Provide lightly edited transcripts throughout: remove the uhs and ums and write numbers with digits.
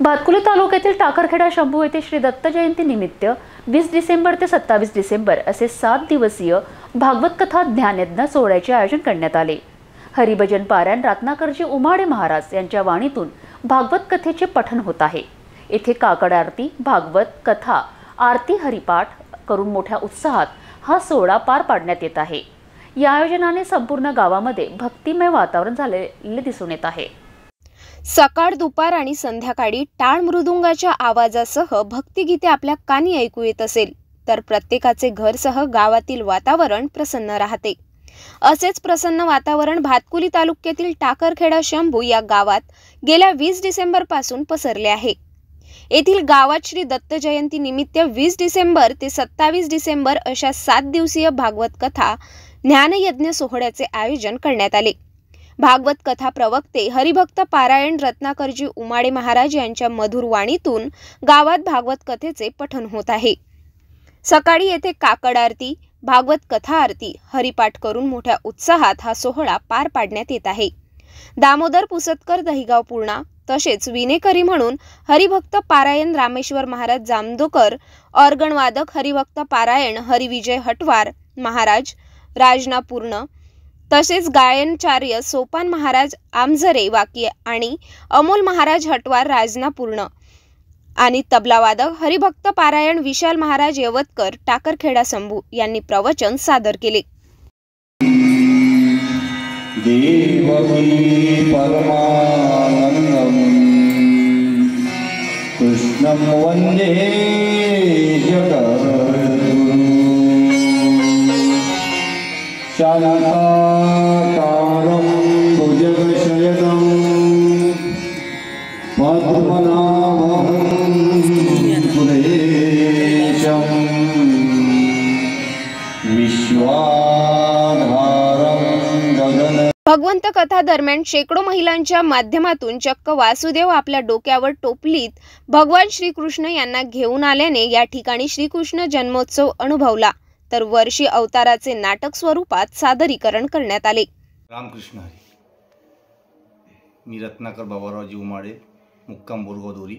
भातकुली तालुक्यातील टाकरखेडा शंभू येथे श्री दत्त जयंती निमित्त 20 डिसेंबर ते 27 डिसेंबर असे 7 दिवसीय भागवत कथा ज्ञानयज्ञ सोहळ्याचे आयोजन करण्यात आले। हरिभजन पारायण रत्नाकरजी उमाडे महाराज यांच्या वाणीतून भागवत कथेचे पठण होत आहे। येथे काकड आरती, भागवत कथा, आरती, हरिपाठ करून मोठ्या उत्साहात हा सोहळा पार पाडण्यात येत आहे। या आयोजनाने संपूर्ण गावामध्ये भक्तिमय वातावरण झालेले दिसून येत आहे। सकाळ, दुपार आणि संध्याकाळी टाळ मृदुंगाच्या आवाजासह भक्तिगीते आपल्या कानी ऐकू येत असेल तर प्रत्येकाचे घरसह गावातील वातावरण प्रसन्न राहते। असेच प्रसन्न वातावरण भातकुली तालुक्यातील टाकरखेडा शंभू या गावात गेल्या 20 डिसेंबर पासून पसरले आहे। येथील गावात श्री दत्त जयंती निमित्त 20 डिसेंबर ते 27 डिसेंबर अशा 7 दिवसीय भागवत कथा ज्ञानयज्ञ सोहळ्याचे आयोजन करण्यात आले। भागवत कथा प्रवक्ते हरिभक्त पारायण रत्नाकरजी उमाडे महाराज यांच्या मधुर वाणीतून गावात भागवत कथेचे पठण होत आहे। सकाळी येथे काकड आरती, भागवत कथा आरती, हरिपाठ करून मोठ्या उत्साहात हा सोहळा पार पाडण्यात येत आहे। दामोदर पुसतकर दहिगाव पूर्णा तसेच विनेकरी म्हणून हरिभक्त पारायण रामेश्वर महाराज जामदोकर, ऑर्गन वादक हरिभक्त पारायण हरिविजय हटवार महाराज राजनापूर्ण तसेच गायनचार्य सोपान महाराज आमझरे वाकी आणि अमोल महाराज हटवार राजनापूर्ण आणि तबलावादक हरिभक्त पारायण विशाल महाराज यवतकर टाकरखेडा शंभू यांनी प्रवचन सादर केले। देवकी परमानंदम कृष्णं वंदे जगद्गुरुं शान्ताकारं भुजगशयनं पद्मनाभं सुरेशं विश्वाधारं गगन। भगवंत कथा दरम्यान शेकडो महिलांच्या माध्यमातून चक्क वासुदेव आपल्या डोक्यावर टोपलीत भगवान श्रीकृष्ण यांना घेऊन आल्याने या ठिकाणी श्रीकृष्ण जन्मोत्सव अनुभवला, तर वर्षी अवताराचे नाटक स्वरूपात सादरीकरण करण्यात आले। रामकृष्ण हरी। मी रत्नाकर बाबारावजी उमाडे, मुक्काम बोरगाव-दोरी,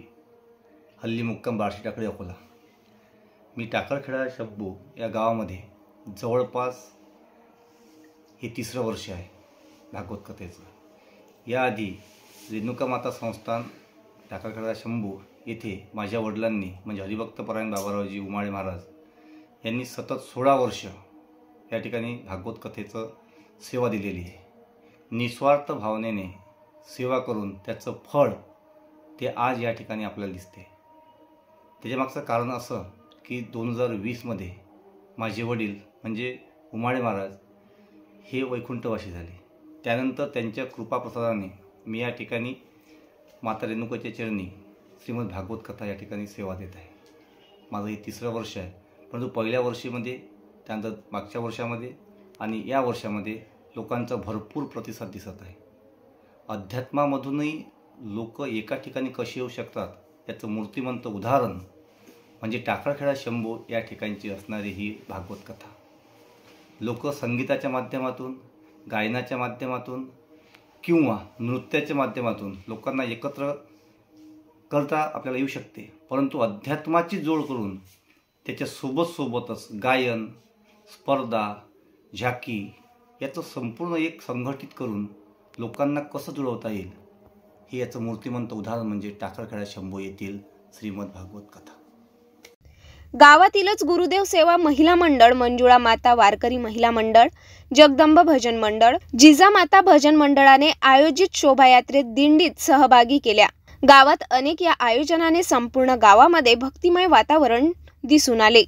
हल्ली मुक्काम बार्शी टाकळी अकोला। मी टाकरखेडा शंभू या गावामध्ये जवळपास हे 3रं वर्ष आहे भागवत कथेचं। याआधी रेणुका माता संस्थान टाकरखेडा शंभू येथे माझ्या वडिलांनी म्हणजे हरिभक्त पारायण बाबारावजी उमाडे महाराज यांनी सतत 16 वर्ष या ठिकाणी भागवत कथेचं सेवा दिलेली आहे। निस्वार्थ भावनेने सेवा करून त्याचं फळ ते आज या ठिकाणी आपल्याला दिसते। त्याच्यामागचं कारण असं की 2020मध्ये माझे वडील म्हणजे उमाडे महाराज हे वैकुंठवासी झाले। त्यानंतर त्यांच्या कृपाप्रसादाने मी या ठिकाणी माता रेणुकाच्या चरणी श्रीमद भागवत कथा या ठिकाणी सेवा देत आहे। माझं हे 3रं वर्ष आहे, परंतु पहिल्या वर्षीमध्ये, त्यानंतर मागच्या वर्षामध्ये आणि या वर्षामध्ये लोकांचा भरपूर प्रतिसाद दिसत आहे। अध्यात्मामधूनही लोक एका ठिकाणी कशी येऊ शकतात याचं मूर्तिमंत उदाहरण म्हणजे टाकरखेडा शंभू या ठिकाणची असणारी ही भागवत कथा। लोक संगीताच्या माध्यमातून, गायनाच्या माध्यमातून किंवा नृत्याच्या माध्यमातून लोकांना एकत्र करता आपल्याला येऊ शकते, परंतु अध्यात्माची जोड करून त्याच्या सोबतच गायन, स्पर्धा, झाकी याचं संपूर्ण एक संघटित करून लोकांना कसं जुळवता येईल हे याचं मूर्तिमंत उदाहरण म्हणजे टाकरखेडा शंभू येथील श्रीमद भागवत कथा। गावातीलच गुरुदेव सेवा महिला मंडळ, मंजुळा माता वारकरी महिला मंडळ, जगदंब भजन मंडळ, जिजामाता भजन मंडळाने आयोजित शोभायात्रेत दिंडीत सहभागी केल्या। गावात अनेक या आयोजनाने संपूर्ण गावामध्ये भक्तिमय वातावरण दिसून आले।